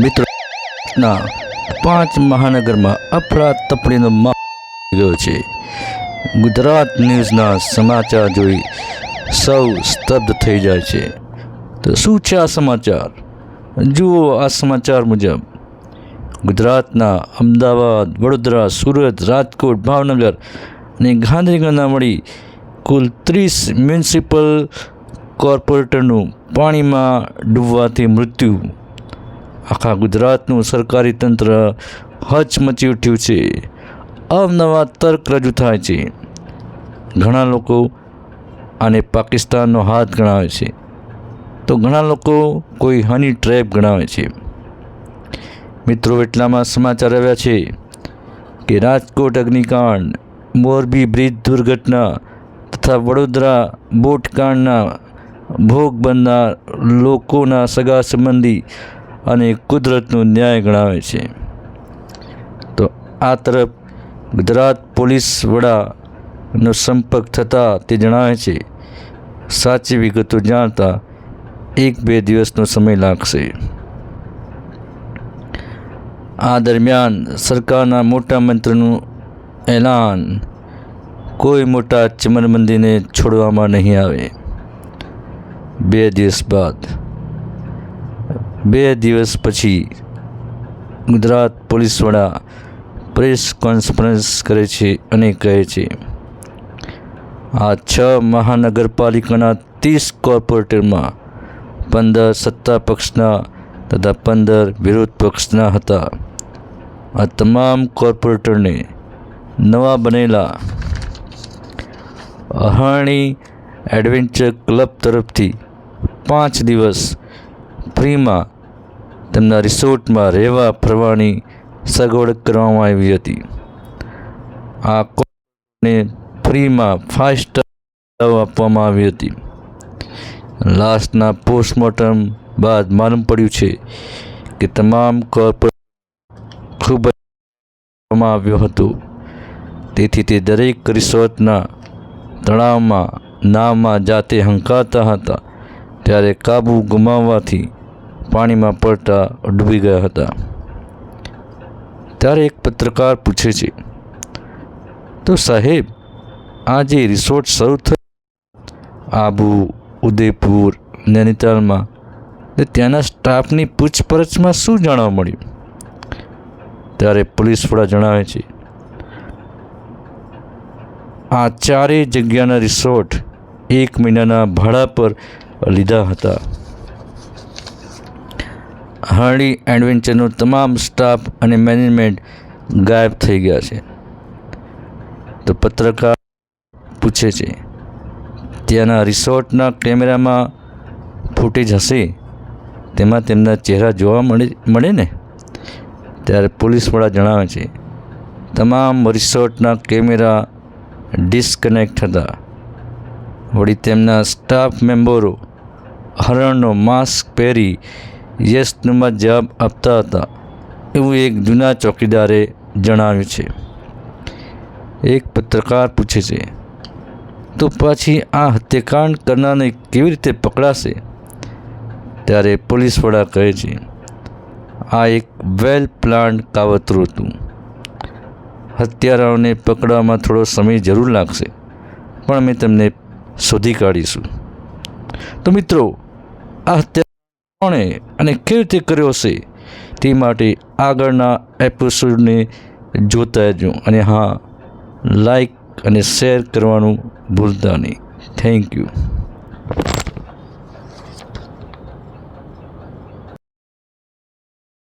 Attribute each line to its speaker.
Speaker 1: મિત્રોના 5 મહાનગરમાં અફરાતફરીનો માહોલ ગયો છે। ગુજરાત ન્યૂઝના સમાચાર જોઈ સૌ સ્તબ્ધ થઈ જાય છે। તો શું છે આ સમાચાર? જુઓ આ સમાચાર મુજબ ગુજરાતના અમદાવાદ, વડોદરા, સુરત, રાજકોટ, ભાવનગર અને ગાંધીનગરના મળી કુલ 30 મ્યુનિસિપલ કોર્પોરેટરનું પાણીમાં ડૂબવાથી મૃત્યુ। આખા ગુજરાતનું સરકારી તંત્ર હચમચી ઉઠ્યું છે। અવનવા તર્ક રજૂ થાય છે। ઘણા લોકો આને પાકિસ્તાનનો હાથ ગણાવે છે, તો ઘણા લોકો કોઈ હની ટ્રેપ ગણાવે છે। મિત્રો, એટલામાં સમાચાર આવ્યા છે કે રાજકોટ અગ્નિકાંડ, મોરબી બ્રિજ દુર્ઘટના તથા વડોદરા બોટકાંડના ભોગ બનનાર લોકોના સગા સંબંધી અને કુદરતનો ન્યાય ગણાવે છે। તો આ તરફ ગુજરાત પોલીસ વડાનો સંપર્ક થતાં તે જણાવે છે સાચી વિગતો જાણતા 1-2 દિવસનો સમય લાગશે। આ દરમિયાન સરકારના મોટા મંત્રીનું એલાન, કોઈ મોટા ચમરબંધીને છોડવામાં નહીં આવે। 2 દિવસ બાદ 2 દિવસ પછી ગુજરાત પોલીસ વડા પ્રેસ કોન્ફરન્સ કરે છે અને કહે છે આ 6 મહાનગરપાલિકાના 30 કોર્પોરેટરમાં 15 સત્તા પક્ષના તથા 15 વિરોધ પક્ષના હતા। આ તમામ કોર્પોરેટરને નવા બનેલા અહાણી એડવેન્ચર ક્લબ તરફથી 5 દિવસ ફ્રીમાં તેમના રિસોર્ટમાં રહેવા ફરવાની સગવડ કરવામાં આવી હતી। આ કોર્પોરેટરને ફ્રીમાં 5 સ્ટાર આપવામાં આવી હતી। લાશના પોસ્ટમોર્ટમ બાદ માલુમ પડ્યું છે કે તમામ કોર્પોરેટ ખૂબ જ આવ્યો હતો, તેથી તે દરેક રિસોર્ટના તળાવમાં નાવમાં જાતે હંકારતા હતા ત્યારે કાબુ ગુમાવવાથી પાણીમાં પડતા ડૂબી ગયા હતા। ત્યારે એક પત્રકાર પૂછે છે, તો સાહેબ, આ જે રિસોર્ટ શરૂ થયો આબુ, ઉદયપુર, નૈનીતાલમાં, ત્યાંના સ્ટાફની પૂછપરછમાં શું જાણવા મળ્યું? ત્યારે પોલીસ વડા જણાવે છે આ 4 જગ્યાના રિસોર્ટ 1 મહિનાના ભાડા પર લીધા હતા। અહાણી એડવેન્ચરનો તમામ સ્ટાફ અને મેનેજમેન્ટ ગાયબ થઈ ગયા છે। તો પત્રકાર પૂછે છે ત્યાંના રિસોર્ટના કેમેરામાં ફૂટેજ હશે, તેમાં તેમના ચહેરા જોવા મળે ને? ત્યારે પોલીસ વડા જણાવે છે તમામ રિસોર્ટના કેમેરા ડિસ્કનેક્ટ હતા। વળી તેમના સ્ટાફ મેમ્બરો હરણનો માસ્ક પહેરી યસનુમા જવાબ આપતા હતા એવું એક જૂના ચોકીદારે જણાવ્યું છે। એક પત્રકાર પૂછે છે તો પછી આ હત્યાકાંડ કરનારને કેવી રીતે પકડાશે? ત્યારે પોલીસ વડા કહે છે આ એક વેલ પ્લાન્ડ કાવતરું હતું। હત્યારાઓને પકડવામાં થોડો સમય જરૂર લાગશે, પણ અમે તમને શોધી કાઢીશું। તો મિત્રો, આ હત્યા કોણે અને કેવી રીતે કર્યો હશે તે માટે આગળના એપિસોડને જોતા રહેજો અને હા, લાઈક અને શેર કરવાનું ભૂલતા નહીં। Thank you.